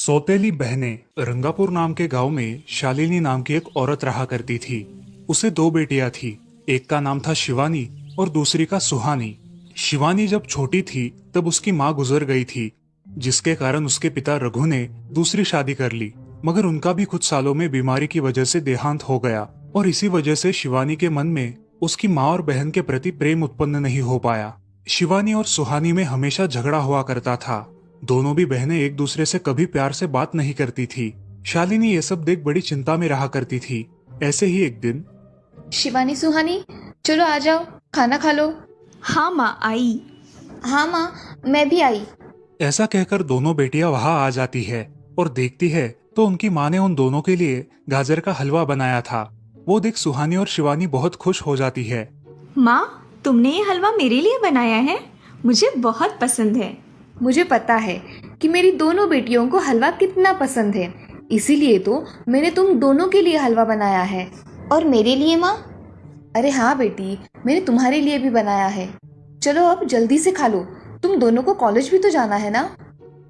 सौतेली बहनें रंगापुर नाम के गांव में शालिनी नाम की एक औरत रहा करती थी। उसे दो बेटियां थी। एक का नाम था शिवानी और दूसरी का सुहानी। शिवानी जब छोटी थी तब उसकी माँ गुजर गई थी, जिसके कारण उसके पिता रघु ने दूसरी शादी कर ली। मगर उनका भी कुछ सालों में बीमारी की वजह से देहांत हो गया और इसी वजह से शिवानी के मन में उसकी माँ और बहन के प्रति प्रेम उत्पन्न नहीं हो पाया। शिवानी और सुहानी में हमेशा झगड़ा हुआ करता था। दोनों भी बहनें एक दूसरे से कभी प्यार से बात नहीं करती थी। शालिनी ये सब देख बड़ी चिंता में रहा करती थी। ऐसे ही एक दिन, शिवानी सुहानी, चलो आ जाओ, खाना खा लो। हाँ माँ, आई। हाँ माँ, मैं भी आई। ऐसा कहकर दोनों बेटियां वहां आ जाती है और देखती है तो उनकी माँ ने उन दोनों के लिए गाजर का हलवा बनाया था। वो देख सुहानी और शिवानी बहुत खुश हो जाती है। माँ, तुमने ये हलवा मेरे लिए बनाया है? मुझे बहुत पसंद है। मुझे पता है कि मेरी दोनों बेटियों को हलवा कितना पसंद है, इसीलिए तो मैंने तुम दोनों के लिए हलवा बनाया है। और मेरे लिए माँ? अरे हाँ बेटी, मैंने तुम्हारे लिए भी बनाया है। चलो अब जल्दी से खा लो, तुम दोनों को कॉलेज भी तो जाना है ना।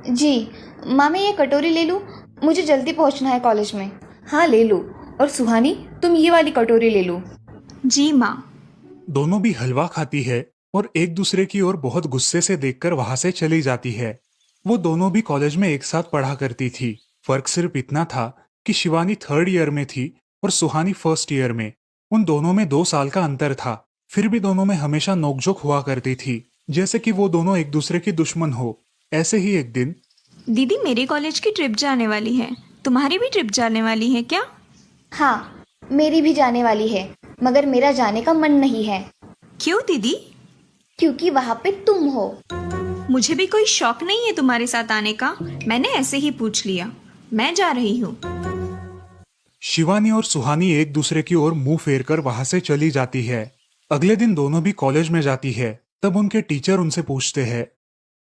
जी माँ, मैं ये कटोरी ले लूँ? मुझे जल्दी पहुँचना है कॉलेज में। हाँ ले लो। और सुहानी, तुम ये वाली कटोरी ले लो। जी माँ। दोनों भी हलवा खाती है और एक दूसरे की ओर बहुत गुस्से से देखकर वहां से चली जाती है। वो दोनों भी कॉलेज में एक साथ पढ़ा करती थी। फर्क सिर्फ इतना था कि शिवानी 3rd ईयर में थी और सुहानी 1st ईयर में। उन दोनों में 2 साल का अंतर था। फिर भी दोनों में हमेशा नोकझोंक हुआ करती थी, जैसे कि वो दोनों एक दूसरे की दुश्मन हो। ऐसे ही एक दिन, दीदी, मेरे कॉलेज की ट्रिप जाने वाली है। तुम्हारी भी ट्रिप जाने वाली है क्या? हाँ, मेरी भी जाने वाली है, मगर मेरा जाने का मन नहीं है। क्यों दीदी? क्योंकि वहाँ पे तुम हो। मुझे भी कोई शौक नहीं है तुम्हारे साथ आने का। मैंने ऐसे ही पूछ लिया। मैं जा रही हूँ। शिवानी और सुहानी एक दूसरे की ओर मुंह फेर कर वहां से चली जाती है। अगले दिन दोनों भी कॉलेज में जाती है। तब उनके टीचर उनसे पूछते हैं,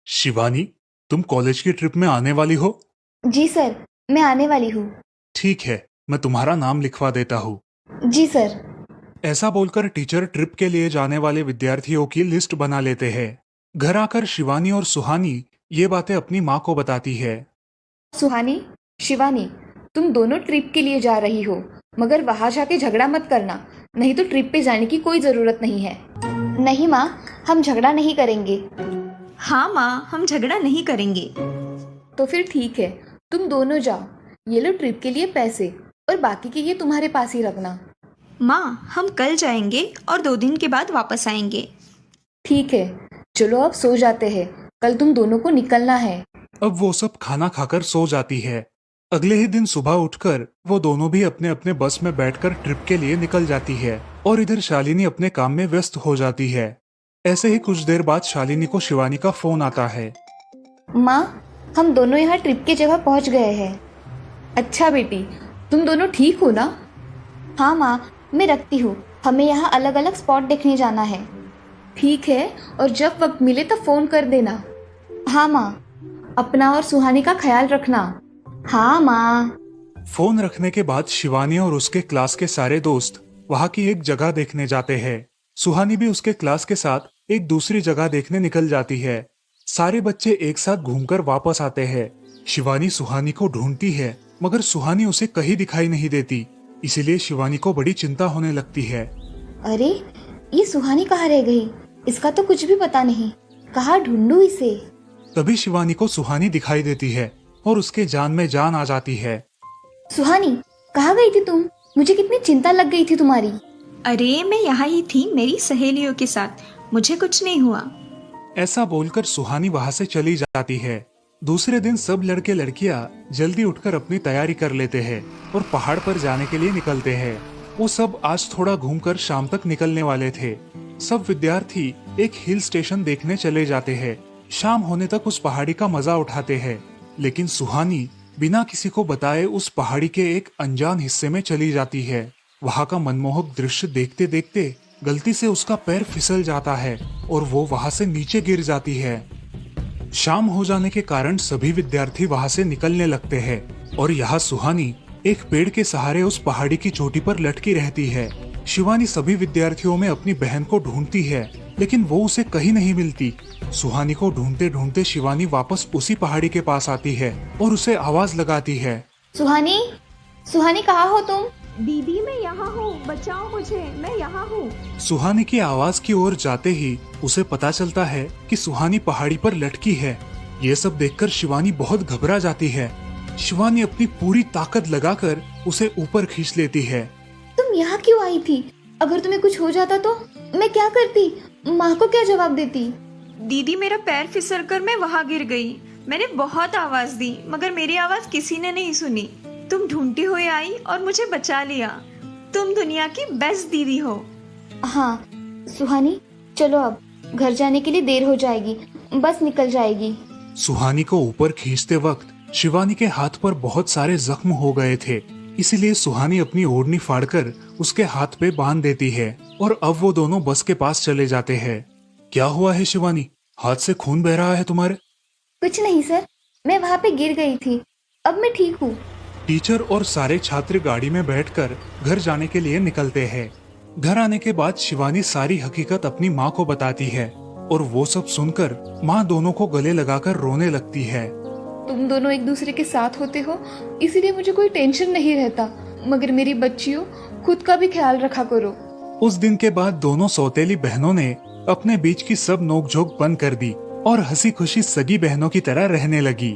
शिवानी, तुम कॉलेज की ट्रिप में आने वाली हो? जी सर, मैं आने वाली हूँ। ठीक है, मैं तुम्हारा नाम लिखवा देता हूँ। जी सर। ऐसा बोलकर टीचर ट्रिप के लिए जाने वाले विद्यार्थियों की लिस्ट बना लेते हैं। घर आकर शिवानी और सुहानी ये बातें अपनी माँ को बताती है। सुहानी, शिवानी, तुम दोनों ट्रिप के लिए जा रही हो, मगर वहां जाके झगड़ा मत करना, नहीं तो ट्रिप पे जाने की कोई जरूरत नहीं है। नहीं माँ, हम झगड़ा नहीं करेंगे। हाँ माँ, हम झगड़ा नहीं करेंगे। तो फिर ठीक है, तुम दोनों जाओ। ये लो ट्रिप के लिए पैसे, और बाकी के ये तुम्हारे पास ही रखना। माँ, हम कल जाएंगे और 2 दिन के बाद वापस आएंगे। ठीक है, चलो अब सो जाते हैं, कल तुम दोनों को निकलना है। अब वो सब खाना खाकर सो जाती है। अगले ही दिन सुबह उठकर वो दोनों भी अपने अपने बस में बैठकर ट्रिप के लिए निकल जाती है और इधर शालिनी अपने काम में व्यस्त हो जाती है। ऐसे ही कुछ देर बाद शालिनी को शिवानी का फोन आता है। माँ, हम दोनों यहाँ ट्रिप की जगह पहुँच गए हैं। अच्छा बेटी, तुम दोनों ठीक हो ना? हाँ माँ, मैं रखती हूँ, हमें यहाँ अलग अलग स्पॉट देखने जाना है। ठीक है, और जब वक्त मिले तो फोन कर देना। हाँ माँ, अपना और सुहानी का ख्याल रखना। हाँ माँ। फोन रखने के बाद शिवानी और उसके क्लास के सारे दोस्त वहाँ की एक जगह देखने जाते हैं। सुहानी भी उसके क्लास के साथ एक दूसरी जगह देखने निकल जाती है। सारे बच्चे एक साथ घूमकर वापस आते हैं। शिवानी सुहानी को ढूंढती है, मगर सुहानी उसे कहीं दिखाई नहीं देती। इसीलिए शिवानी को बड़ी चिंता होने लगती है। अरे, ये सुहानी कहाँ रह गई? इसका तो कुछ भी पता नहीं, कहाँ ढूंढूं इसे? तभी शिवानी को सुहानी दिखाई देती है और उसके जान में जान आ जाती है। सुहानी, कहाँ गई थी तुम? मुझे कितनी चिंता लग गई थी तुम्हारी। अरे, मैं यहाँ ही थी मेरी सहेलियों के साथ, मुझे कुछ नहीं हुआ। ऐसा बोलकर सुहानी वहाँ से चली जाती है। दूसरे दिन सब लड़के लड़कियाँ जल्दी उठकर अपनी तैयारी कर लेते हैं और पहाड़ पर जाने के लिए निकलते हैं। वो सब आज थोड़ा घूमकर शाम तक निकलने वाले थे। सब विद्यार्थी एक हिल स्टेशन देखने चले जाते हैं। शाम होने तक उस पहाड़ी का मजा उठाते हैं, लेकिन सुहानी बिना किसी को बताए उस पहाड़ी के एक अनजान हिस्से में चली जाती है। वहाँ का मनमोहक दृश्य देखते देखते गलती से उसका पैर फिसल जाता है और वो वहाँ से नीचे गिर जाती है। शाम हो जाने के कारण सभी विद्यार्थी वहाँ से निकलने लगते हैं और यहाँ सुहानी एक पेड़ के सहारे उस पहाड़ी की चोटी पर लटकी रहती है। शिवानी सभी विद्यार्थियों में अपनी बहन को ढूंढती है, लेकिन वो उसे कहीं नहीं मिलती। सुहानी को ढूंढते ढूंढते शिवानी वापस उसी पहाड़ी के पास आती है और उसे आवाज लगाती है। सुहानी, सुहानी कहाँ हो तुम? दीदी मैं यहाँ हूँ, बचाओ मुझे, मैं यहाँ हूँ। सुहानी की आवाज की ओर जाते ही उसे पता चलता है कि सुहानी पहाड़ी पर लटकी है। ये सब देखकर शिवानी बहुत घबरा जाती है। शिवानी अपनी पूरी ताकत लगाकर उसे ऊपर खींच लेती है। तुम यहाँ क्यों आई थी? अगर तुम्हें कुछ हो जाता तो मैं क्या करती? माँ को क्या जवाब देती? दीदी मेरा पैर फिसल कर मैं वहाँ गिर गई। मैंने बहुत आवाज दी मगर मेरी आवाज किसी ने नहीं सुनी। तुम ढूंढती हुई आई और मुझे बचा लिया। तुम दुनिया की बेस्ट दीदी हो। हाँ सुहानी, चलो अब घर जाने के लिए देर हो जाएगी, बस निकल जाएगी। सुहानी को ऊपर खींचते वक्त शिवानी के हाथ पर बहुत सारे जख्म हो गए थे, इसीलिए सुहानी अपनी ओढ़नी फाड़कर उसके हाथ पे बांध देती है और अब वो दोनों बस के पास चले जाते हैं। क्या हुआ है शिवानी, हाथ से खून बह रहा है तुम्हारे? कुछ नहीं सर, मैं वहाँ पे गिर गई थी, अब मैं ठीक हूँ। टीचर और सारे छात्र गाड़ी में बैठकर घर जाने के लिए निकलते हैं। घर आने के बाद शिवानी सारी हकीकत अपनी माँ को बताती है और वो सब सुनकर माँ दोनों को गले लगाकर रोने लगती है। तुम दोनों एक दूसरे के साथ होते हो इसीलिए मुझे कोई टेंशन नहीं रहता, मगर मेरी बच्चियों खुद का भी ख्याल रखा करो। उस दिन के बाद दोनों सौतेली बहनों ने अपने बीच की सब नोकझोंक बंद कर दी और हंसी खुशी सगी बहनों की तरह रहने लगी।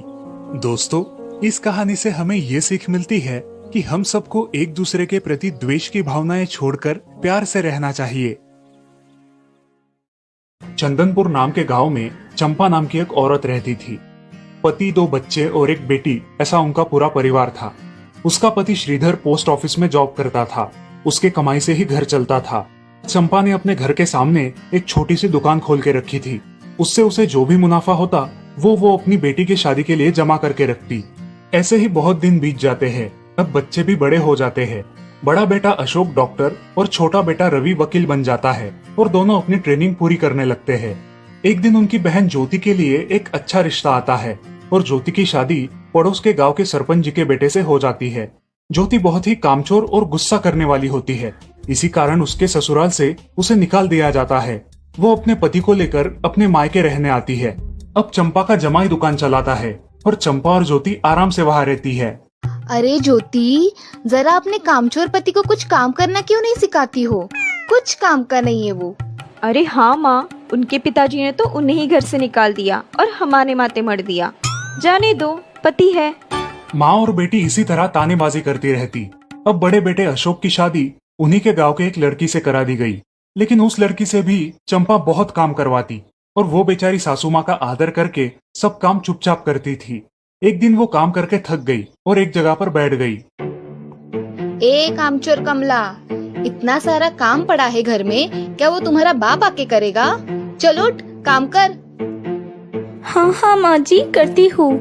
दोस्तों, इस कहानी से हमें ये सीख मिलती है कि हम सबको एक दूसरे के प्रति द्वेष की भावनाएं छोड़कर प्यार से रहना चाहिए। चंदनपुर नाम के गांव में चंपा नाम की एक औरत रहती थी। पति, 2 बच्चे और एक बेटी, ऐसा उनका पूरा परिवार था। उसका पति श्रीधर पोस्ट ऑफिस में जॉब करता था। उसके कमाई से ही घर चलता था। चंपा ने अपने घर के सामने एक छोटी सी दुकान खोल के रखी थी। उससे उसे जो भी मुनाफा होता वो अपनी बेटी की शादी के लिए जमा करके रखती। ऐसे ही बहुत दिन बीत जाते हैं। अब बच्चे भी बड़े हो जाते हैं। बड़ा बेटा अशोक डॉक्टर और छोटा बेटा रवि वकील बन जाता है और दोनों अपनी ट्रेनिंग पूरी करने लगते हैं। एक दिन उनकी बहन ज्योति के लिए एक अच्छा रिश्ता आता है और ज्योति की शादी पड़ोस के गांव के सरपंच जी के बेटे से हो जाती है। ज्योति बहुत ही कामचोर और गुस्सा करने वाली होती है। इसी कारण उसके ससुराल से उसे निकाल दिया जाता है। वो अपने पति को लेकर अपने मायके रहने आती है। अब चंपा का जमाई दुकान चलाता है और चंपा और ज्योति आराम से वहाँ रहती है। अरे ज्योति, जरा अपने कामचोर पति को कुछ काम करना क्यों नहीं सिखाती हो? कुछ काम का नहीं है वो। अरे हाँ माँ, उनके पिताजी ने तो उन्हें ही घर से निकाल दिया और हमारे माथे मर दिया। जाने दो, पति है। माँ और बेटी इसी तरह तानेबाजी करती रहती। अब बड़े बेटे अशोक की शादी उन्हीं के गांव के एक लड़की से करा दी गई, लेकिन उस लड़की से भी चंपा बहुत काम करवाती और वो बेचारी सासू माँ का आदर करके सब काम चुपचाप करती थी। एक दिन वो काम करके थक गई और एक जगह पर बैठ गई। ए कामचोर कमला, इतना सारा काम पड़ा है घर में, क्या वो तुम्हारा बाप आके करेगा? चलो उठ, काम कर। हाँ हाँ माँ जी, करती हूँ।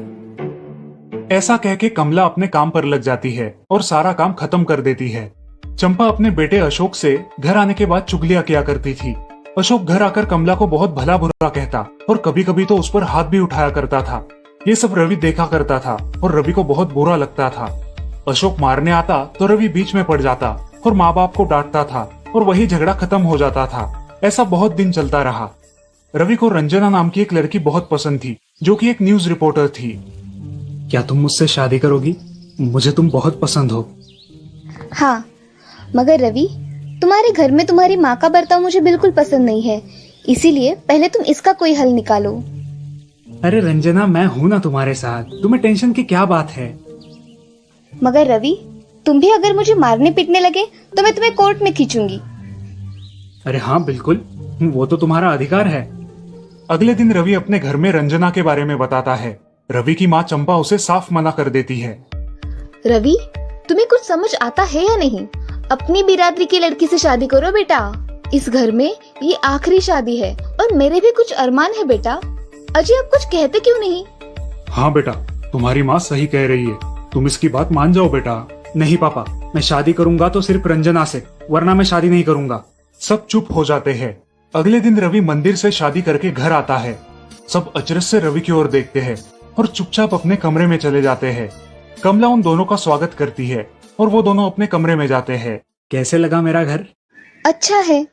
ऐसा कह के कमला अपने काम पर लग जाती है और सारा काम खत्म कर देती है। चंपा अपने बेटे अशोक से घर आने के बाद चुगलियां किया करती थी। अशोक घर आकर कमला को बहुत भला बुरा कहता और कभी कभी तो उस पर हाथ भी उठाया करता था। ये सब रवि देखा करता था और रवि को बहुत बुरा लगता था। अशोक मारने आता तो रवि बीच में पड़ जाता और माँ बाप को डांटता था और वही झगड़ा खत्म हो जाता था। ऐसा बहुत दिन चलता रहा। रवि को रंजना नाम की एक लड़की बहुत पसंद थी, जो कि एक न्यूज रिपोर्टर थी। क्या तुम मुझसे शादी करोगी? मुझे तुम बहुत पसंद हो। हाँ, मगर रवि, तुम्हारे घर में तुम्हारी माँ का बर्ताव मुझे बिल्कुल पसंद नहीं है, इसीलिए पहले तुम इसका कोई हल निकालो। अरे रंजना, मैं हूँ ना तुम्हारे साथ, तुम्हें टेंशन की क्या बात है? मगर रवि, तुम भी अगर मुझे मारने पीटने लगे तो मैं तुम्हें कोर्ट में खींचूंगी। अरे हाँ बिल्कुल, वो तो तुम्हारा अधिकार है। अगले दिन रवि अपने घर में रंजना के बारे में बताता है। रवि की माँ चंपा उसे साफ मना कर देती है। रवि, तुम्हें कुछ समझ आता है या नहीं? अपनी बिरादरी की लड़की से शादी करो बेटा। इस घर में ये आखिरी शादी है और मेरे भी कुछ अरमान है बेटा। अजय, आप कुछ कहते क्यों नहीं? हाँ बेटा, तुम्हारी माँ सही कह रही है, तुम इसकी बात मान जाओ बेटा। नहीं पापा, मैं शादी करूंगा तो सिर्फ रंजना से, वरना मैं शादी नहीं करूंगा। सब चुप हो जाते हैं। अगले दिन रवि मंदिर से शादी करके घर आता है। सब अचरज से रवि की ओर देखते हैं और चुपचाप अपने कमरे में चले जाते हैं। कमला उन दोनों का स्वागत करती है और वो दोनों अपने कमरे में जाते हैं। कैसे लगा मेरा घर? अच्छा है,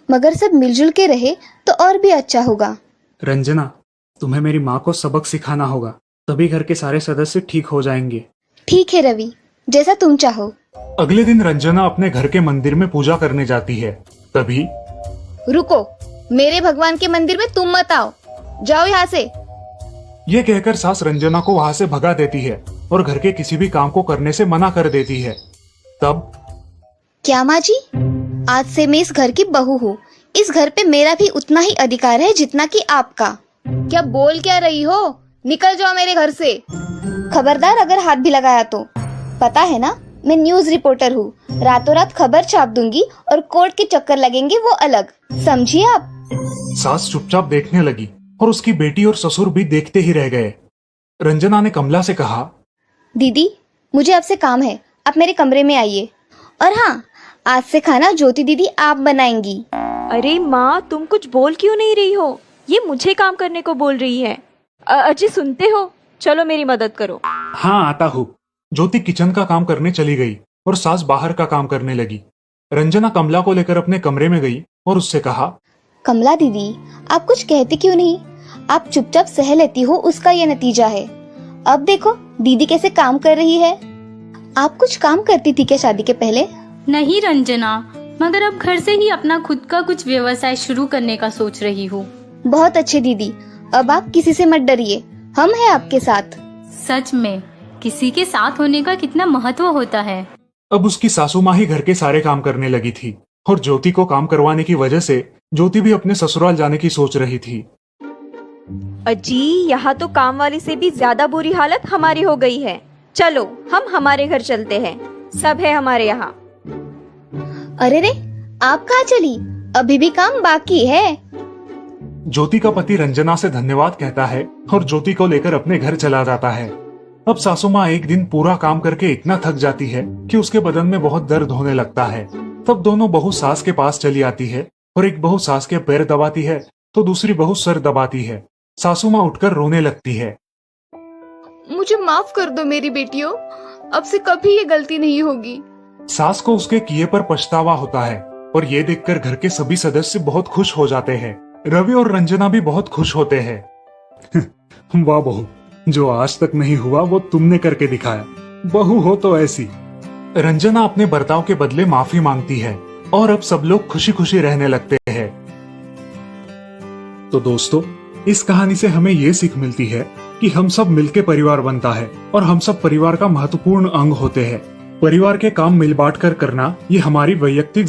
मगर सब मिलजुल के रहे तो और भी अच्छा होगा। रंजना, तुम्हें मेरी माँ को सबक सिखाना होगा, तभी घर के सारे सदस्य ठीक हो जाएंगे। ठीक है रवि, जैसा तुम चाहो। अगले दिन रंजना अपने घर के मंदिर में पूजा करने जाती है। तभी रुको, मेरे भगवान के मंदिर में तुम मत आओ, जाओ यहाँ से। ये कहकर सास रंजना को वहाँ से भगा देती है और घर के किसी भी काम को करने से मना कर देती है। तब क्या माँ जी, आज से मैं इस घर की बहू हूँ। इस घर पे मेरा भी उतना ही अधिकार है जितना कि आपका। क्या बोल क्या रही हो? निकल जाओ मेरे घर से। खबरदार अगर हाथ भी लगाया तो। पता है ना, मैं न्यूज रिपोर्टर हूँ। रातों रात खबर छाप दूंगी और कोर्ट के चक्कर लगेंगे वो अलग, समझिए आप। सास चुपचाप देखने लगी और उसकी बेटी और ससुर भी देखते ही रह गए। रंजना ने कमला से कहा, दीदी, मुझे आपसे काम है, आप मेरे कमरे में आइए। और हाँ, आज से खाना ज्योति दीदी आप बनाएंगी। अरे माँ, तुम कुछ बोल क्यों नहीं रही हो? ये मुझे काम करने को बोल रही है। अजय, सुनते हो? चलो मेरी मदद करो। हाँ आता हूँ। ज्योति किचन का काम करने चली गई और सास बाहर का काम करने लगी। रंजना कमला को लेकर अपने कमरे में गई और उससे कहा, कमला दीदी, आप कुछ कहते क्यों नहीं? आप चुपचाप सह लेती हो, उसका ये नतीजा है। अब देखो दीदी कैसे काम कर रही है। आप कुछ काम करती थी क्या शादी के पहले? नहीं रंजना, मगर अब घर से ही अपना खुद का कुछ व्यवसाय शुरू करने का सोच रही हूँ। बहुत अच्छे दीदी, अब आप किसी से मत डरिए, हम हैं आपके साथ। सच में किसी के साथ होने का कितना महत्व होता है। अब उसकी सासू माँ ही घर के सारे काम करने लगी थी और ज्योति को काम करवाने की वजह से ज्योति भी अपने ससुराल जाने की सोच रही थी। अजी, यहाँ तो काम वाली से भी ज्यादा बुरी हालत हमारी हो गई है। चलो हम हमारे घर चलते हैं, सब है हमारे यहाँ। अरे रे, आप कहाँ चली? अभी भी काम बाकी है। ज्योति का पति रंजना से धन्यवाद कहता है और ज्योति को लेकर अपने घर चला जाता है। अब सासू माँ एक दिन पूरा काम करके इतना थक जाती है कि उसके बदन में बहुत दर्द होने लगता है। तब दोनों बहू सास के पास चली आती है और एक बहू सास के पैर दबाती है तो दूसरी बहू सर दबाती है। सासू माँ उठकर रोने लगती है। मुझे माफ कर दो मेरी बेटियों, अब से कभी ये गलती नहीं होगी। सास को उसके किए पर पछतावा होता है और ये देखकर घर के सभी सदस्य बहुत खुश हो जाते हैं। रवि और रंजना भी बहुत खुश होते हैं। वाह बहू, जो आज तक नहीं हुआ वो तुमने करके दिखाया। बहू हो तो ऐसी। रंजना अपने बर्ताव के बदले माफी मांगती है और अब सब लोग खुशी खुशी रहने लगते हैं। तो दोस्तों, इस कहानी से हमें ये सीख मिलती है कि हम सब मिलके परिवार बनता है और हम सब परिवार का महत्वपूर्ण अंग होते हैं। परिवार के काम मिल बांट कर करना ये हमारी वैयक्तिक